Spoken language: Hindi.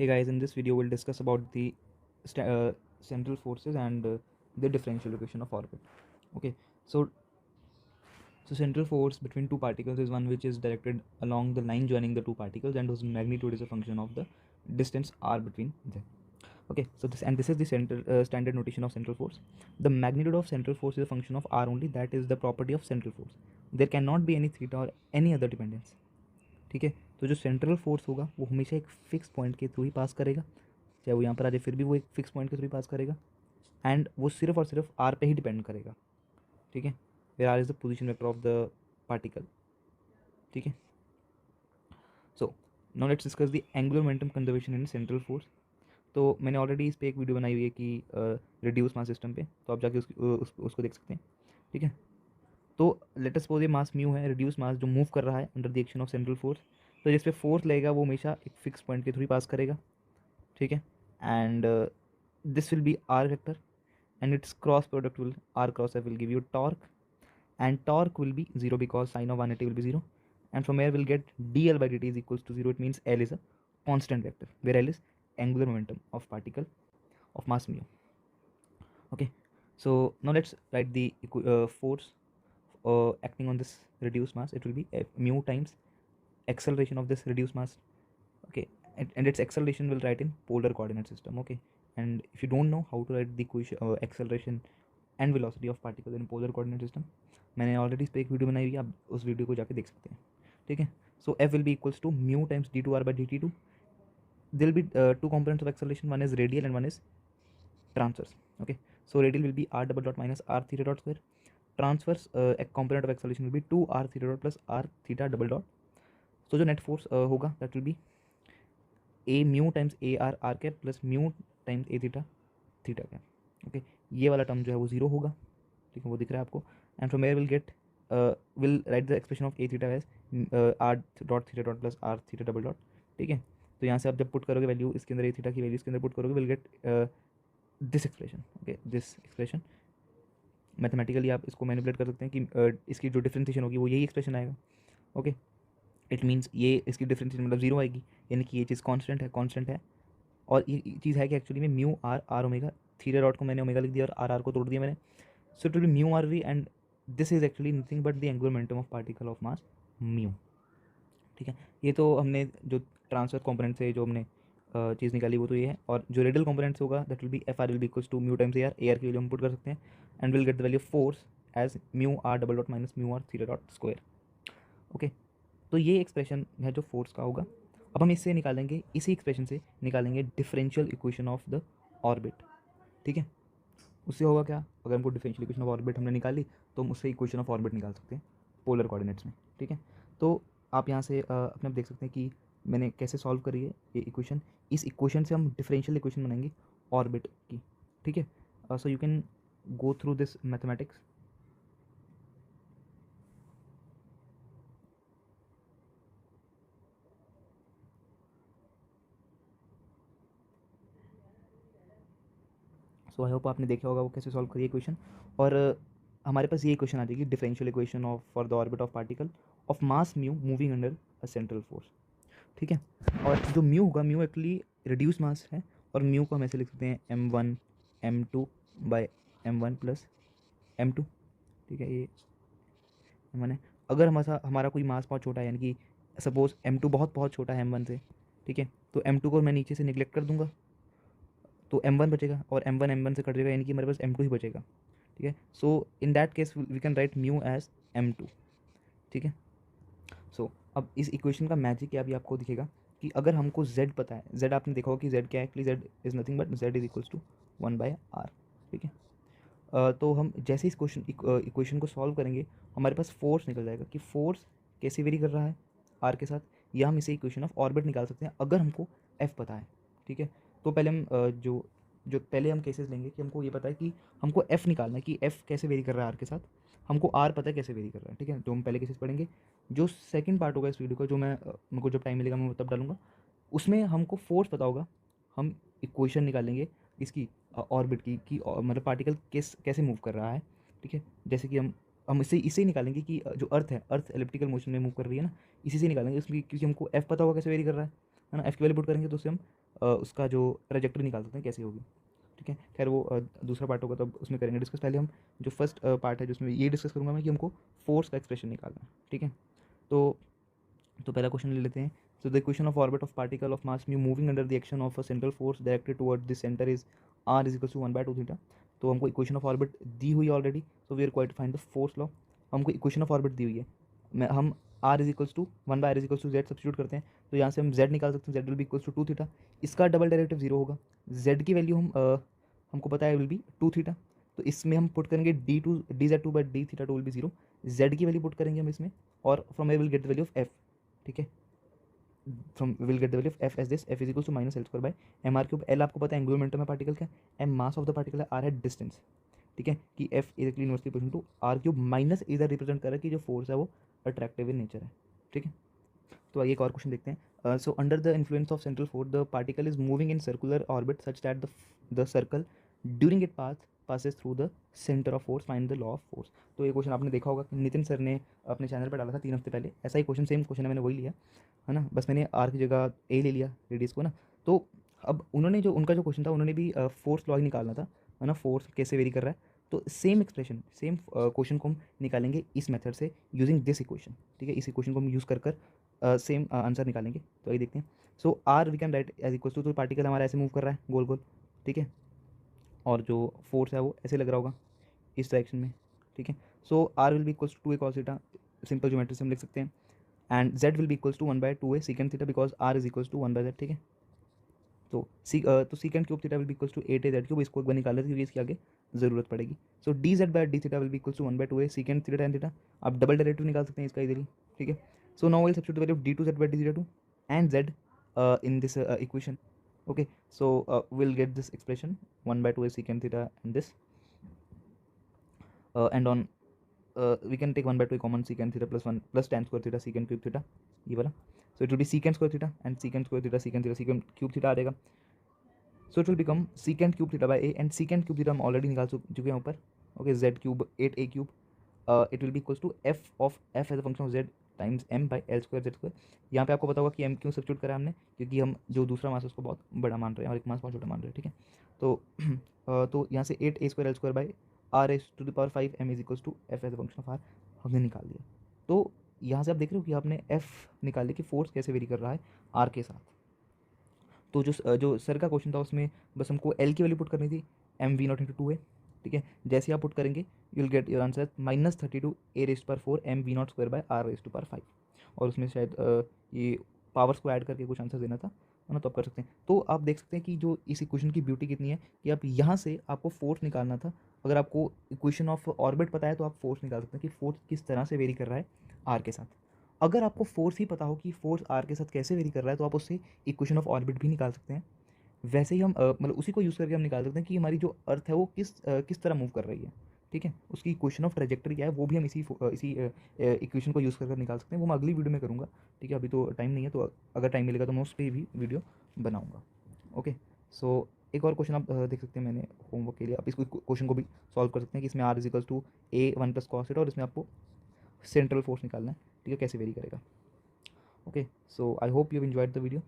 Hey guys, in this video we'll discuss about the central forces and the differential equation of orbit. Okay, so central force between two particles is one which is directed along the line joining the two particles and whose magnitude is a function of the distance r between them. Okay, so this is the standard notation of central force. The magnitude of central force is a function of r only. That is the property of central force. There cannot be any theta or any other dependence. ठीक है, तो जो सेंट्रल फोर्स होगा वो हमेशा एक फिक्स पॉइंट के थ्रू ही पास करेगा, चाहे वो यहाँ पर आ जाए फिर भी वो एक फिक्स पॉइंट के थ्रू ही पास करेगा एंड वो सिर्फ और सिर्फ आर पे ही डिपेंड करेगा. ठीक है, where R is the position vector of the particle. ठीक है, so now let's discuss the angular momentum conservation in central force. तो मैंने ऑलरेडी इस पर एक वीडियो बनाई हुई है कि रिड्यूस मास सिस्टम पे, तो आप जाके उसको देख सकते हैं. ठीक है, तो लेट अस सपोज ये मास म्यू है, रिड्यूस मास जो मूव कर रहा है under the action of central force. तो जिस पे फोर्स लगेगा वो हमेशा एक फिक्स पॉइंट के थ्रू ही पास करेगा. ठीक है, and this will be R vector and its cross product will r cross f will give you torque, and torque will be 0 because sin of 180 will be 0, and from here we'll get dl by dt is equals to 0. It means L is a constant vector where L is angular momentum of particle of mass mu. Okay, so now let's write the force acting on this reduced mass. It will be mu times acceleration of this reduced mass. Okay, and its acceleration will write in polar coordinate system. Okay, and if you don't know how to write the acceleration and velocity of particles in polar coordinate system, मैंने ऑलरेडी इस पर एक वीडियो बनाई हुई है, आप उस वीडियो को जाके देख सकते हैं. ठीक है, so F will be equals to mu times D two R by D T two. There'll be two components of acceleration, one is radial and one is transverse. Okay, so radial will be R double dot minus R theta dot square. Transverse component of acceleration will be two R theta dot plus R theta double dot. So जो नेट फोर्स होगा that will be a mu times A R R cap plus mu times A theta theta cap. Okay, ये वाला टर्म जो है वो जीरो होगा. ठीक है, वो दिख रहा है आपको. And from where will get will write the expression of A theta as R dot theta dot plus R theta double dot. ठीक है, तो यहाँ से आप जब पुट करोगे वैल्यू इसके अंदर, ए थीटा की वैल्यू इसके अंदर पुट करोगे, will get this expression. Okay, this expression mathematically आप इसको मैनिपुलेट कर सकते हैं कि इसकी जो डिफरेंशिएशन होगी वो यही एक्सप्रेशन आएगा. ओके, इट मीन्स ये इसकी डिफरेंशिएशन मतलब जीरो आएगी, यानी कि ये चीज़ कांस्टेंट है. और ये चीज़ है कि एक्चुअली में mu R omega, theta dot को मैंने ओमेगा लिख दिया और आर को तोड़ दिया मैंने. So it will be mu R V and this is actually nothing but the angular momentum of particle of mass mu. ठीक है, ये तो हमने जो ट्रांसफर कॉम्पोनेंट से जो हमने चीज़ निकाली वो तो ये है. और जो रेडियल कॉम्पोनेंट से होगा that will be F R will be equals to mu times A R की वैल्यू हम पुट कर सकते हैं and will get the value of force as mu R double dot minus mu R theta dot square. Okay, तो ये एक्सप्रेशन है जो फोर्स का होगा. अब हम इससे निकालेंगे, इसी एक्सप्रेशन से निकालेंगे differential equation of the orbit. ठीक है, उससे होगा क्या, अगर हमको डिफरेंशियल इक्वेशन ऑफ ऑर्बिट हमने निकाली तो हम उससे इक्वेशन ऑफ ऑर्बिट निकाल सकते हैं पोलर कोऑर्डिनेट्स में. ठीक है, तो आप यहाँ से अपने आप देख सकते हैं कि मैंने कैसे सॉल्व करी है ये इक्वेशन. इस इक्वेशन से हम डिफरेंशियल इक्वेशन बनाएंगे ऑर्बिट की. ठीक है, so you can go through this mathematics. So I hope आपने देखा होगा वो कैसे सॉल्व करिए इक्वेशन. और हमारे पास ये इक्वेशन आ जाएगी differential equation of for the orbit of particle of mass mu moving under a central force. ठीक है, और जो म्यू होगा, म्यू एक्चुअली रिड्यूस मास है और म्यू को हम ऐसे लिख सकते हैं m1 m2 by m1 plus m2. ठीक है, ये m1 है. अगर हमारा कोई मास बहुत छोटा है, यानी कि सपोज m2 बहुत बहुत छोटा है m1 से. ठीक है, तो m2 को मैं नीचे से निगलेक्ट कर दूंगा तो m1 बचेगा और m1 से कट जाएगा, यानी कि हमारे पास m2 ही बचेगा. ठीक है, so in that case we can write mu as m2. ठीक है, सो अब इस इक्वेशन का मैजिक क्या अभी आपको दिखेगा कि अगर हमको z पता है, z आपने देखा होगा कि z क्या है, actually z is nothing but z is equals to 1/r. ठीक है, तो हम जैसे इस इक्वेशन को सॉल्व करेंगे हमारे पास फोर्स निकल जाएगा कि फोर्स कैसे वेरी कर रहा है r के साथ, या हम इसे इक्वेशन ऑफ ऑर्बिट निकाल सकते हैं अगर हमको f पता है. ठीक है, तो पहले हम जो पहले हम केसेस लेंगे कि हमको ये पता है कि हमको f निकालना है कि f कैसे वेरी कर रहा है r के साथ, हमको r पता है कैसे वेरी कर रहा है. ठीक है, तो हम पहले केसेस पढ़ेंगे. जो सेकंड पार्ट होगा इस वीडियो का, जो मैं मेरे को जब टाइम मिलेगा मैं तब डालूंगा, उसमें हमको फोर्स पता होगा, हम इक्वेशन निकालेंगे इसकी ऑर्बिट की कि मतलब पार्टिकल कैसे मूव कर रहा है. ठीक है, जैसे कि हम इसे ही निकालेंगे कि जो अर्थ एलिप्टिकल मोशन में मूव कर रही है ना, इसी से निकालेंगे उसमें, क्योंकि हमको एफ पता होगा कैसे वेरी कर रहा है ना. एफ की वैल्यू पुट करेंगे तो उससे हम उसका जो ट्रेजेक्टरी निकाल सकते हैं कैसे होगी, ठीक है। खैर वो दूसरा पार्ट होगा तब उसमें करेंगे डिस्कस। पहले हम जो फर्स्ट पार्ट है जिसमें ये डिस्कस करूँगा मैं कि हमको फोर्स का एक्सप्रेशन निकालना है, ठीक है। तो पहला क्वेश्चन ले लेते हैं। So the equation of orbit of particle of mass mu moving under the action of a central force directed toward the centre is r is equal to 1/2 theta. तो हमको इक्वेशन ऑफ ऑर्बिट दी हुई है already, so we are quite to find the force law. हमको इक्वेशन ऑफ ऑर्बिट दी हुई है, हम r is equals to 1/r is equals to z substitute करते हैं, तो यहाँ से हम जेड निकाल सकते हैं, z will be equals to 2 theta. इसका डबल डेरिवेटिव 0 होगा, जेड की वैल्यू हमको पता है विल बी 2 थीटा, तो इसमें हम पुट करेंगे dz2 by d theta 2 will be 0। Z की वैल्यू पुट करेंगे हम इसमें, और from a will get the value of f, ठीक है। From will get the value of f as this, f is equal to minus l square by m r cube. L आपको पता है एंगुलर मोमेंटम है पार्टिकल का, m mass of the particle है, आर है डिस्टेंस, ठीक है। कि F is equal inversely proportional to r cube minus इधर रिप्रेजेंट कर रहा है कि जो फोर्स है वो अट्रैक्टिव इन नेचर है, ठीक है। तो आइए एक और क्वेश्चन देखते हैं। So under the influence of central force the particle is moving in circular orbit such that the circle during it passes through the centre of force, find the law of force. तो ये क्वेश्चन आपने देखा होगा कि नितिन सर ने अपने चैनल पर डाला था 3 हफ्ते पहले, ऐसा ही क्वेश्चन, सेम क्वेश्चन है, मैंने वही लिया है ना, बस मैंने आर की जगह ए ले लिया रेडियस को ना। तो अब उन्होंने जो उनका जो क्वेश्चन था उन्होंने भी फोर्स लॉ ही निकालना था, है ना, फोर्स कैसे वेरी कर रहा है। तो सेम एक्सप्रेशन, सेम क्वेश्चन को हम निकालेंगे इस मेथड से यूजिंग दिस इक्वेशन, ठीक है। इस इक्वेशन को हम यूज़ कर सेम आंसर निकालेंगे। तो आइए देखते हैं। So R we can write as equal to, तो पार्टिकल हमारा ऐसे मूव कर रहा है गोल गोल, ठीक है, और जो फोर्स है वो ऐसे लग रहा होगा इस डायरेक्शन में, ठीक है। So R will be equals to 2a cos theta, simple geometry से हम लिख सकते हैं। And z will be equals to 1/2a secant theta because r is equals to 1/z, ठीक है। तो secant cube theta will be equals to 8az cube, इसको एक बार निकाल लेते हैं क्योंकि इसकी आगे ज़रूरत पड़ेगी। So dz by d theta will be equals to 1/2a secant theta tan theta. आप डबल डेरिवेटिव निकाल सकते हैं इसका इधर ही, ठीक है। So now will substitute value of d2z by d theta 2 and z in this equation. Okay, so we'll get this expression 1/2a secant theta and this, and on we can take 1/2 common, secant theta plus 1 plus tan square theta secant cube theta, ये वाला। So it will be secant square theta and secant square theta secant theta secant cube theta आ जाएगा। So it will become secant cube theta by a, and secant cube theta हम ऑलरेडी निकाल चुके हैं ऊपर। Okay, z cube 8a cube, it will be equals to f of f as a function of z times m by l square z square। यहाँ पे आपको पता होगा कि m क्यों सब्स्टिट्यूट करा हमने, क्योंकि हम जो दूसरा मास है उसको बहुत बड़ा मान रहे हैं और एक मास बहुत छोटा मान रहे हैं, ठीक है। तो यहाँ से 8a square l square by r raised to the power 5 m is equals to f as a function of r हमने निकाल दिया। तो यहाँ से आप देख रहे हो कि आपने f निकाल लिया कि फोर्स कैसे वेरी कर रहा है r के साथ। तो जो सर का क्वेश्चन था उसमें बस हमको l की वैल्यू पुट करनी थी, एम वी नॉट इंटू 2 है, ठीक है। जैसे आप पुट करेंगे you will get your answer -32 a raised पर 4 m v naught square by r raised पर 5, और उसमें शायद ये पावर्स को ऐड करके कुछ आंसर देना था, है ना, तो आप कर सकते हैं। तो आप देख सकते हैं कि जो इस इक्वेशन की ब्यूटी कितनी है कि आप यहाँ से आपको फोर्स निकालना था। अगर आपको इक्वेशन ऑफ ऑर्बिट पता है तो आप फोर्स निकाल सकते हैं कि फोर्स किस तरह से वेरी कर रहा है आर के साथ। अगर आपको फोर्स ही पता हो कि फोर्स आर के साथ कैसे वेरी कर रहा है तो आप उससे इक्वेशन ऑफ ऑर्बिट भी निकाल सकते हैं। वैसे ही हम मतलब उसी को यूज़ करके हम निकाल सकते हैं कि हमारी जो अर्थ है वो किस तरह मूव कर रही है, ठीक है। उसकी इक्वेशन ऑफ ट्रेजेक्टरी क्या है वो भी हम इसी इक्वेशन को यूज़ कर निकाल सकते हैं। वो मैं अगली वीडियो में करूँगा, ठीक है। अभी तो टाइम नहीं है, तो अगर टाइम मिलेगा तो मैं उस पर भी वीडियो बनाऊँगा। ओके, सो एक और क्वेश्चन आप देख सकते हैं मैंने होमवर्क के लिए, आप इस क्वेश्चन को भी सॉल्व कर सकते हैं कि इसमें r is equals to a 1 + cos theta और इसमें आपको सेंट्रल फोर्स निकालना है, ठीक है, कैसे वेरी करेगा। Okay, so I hope you have enjoyed the video.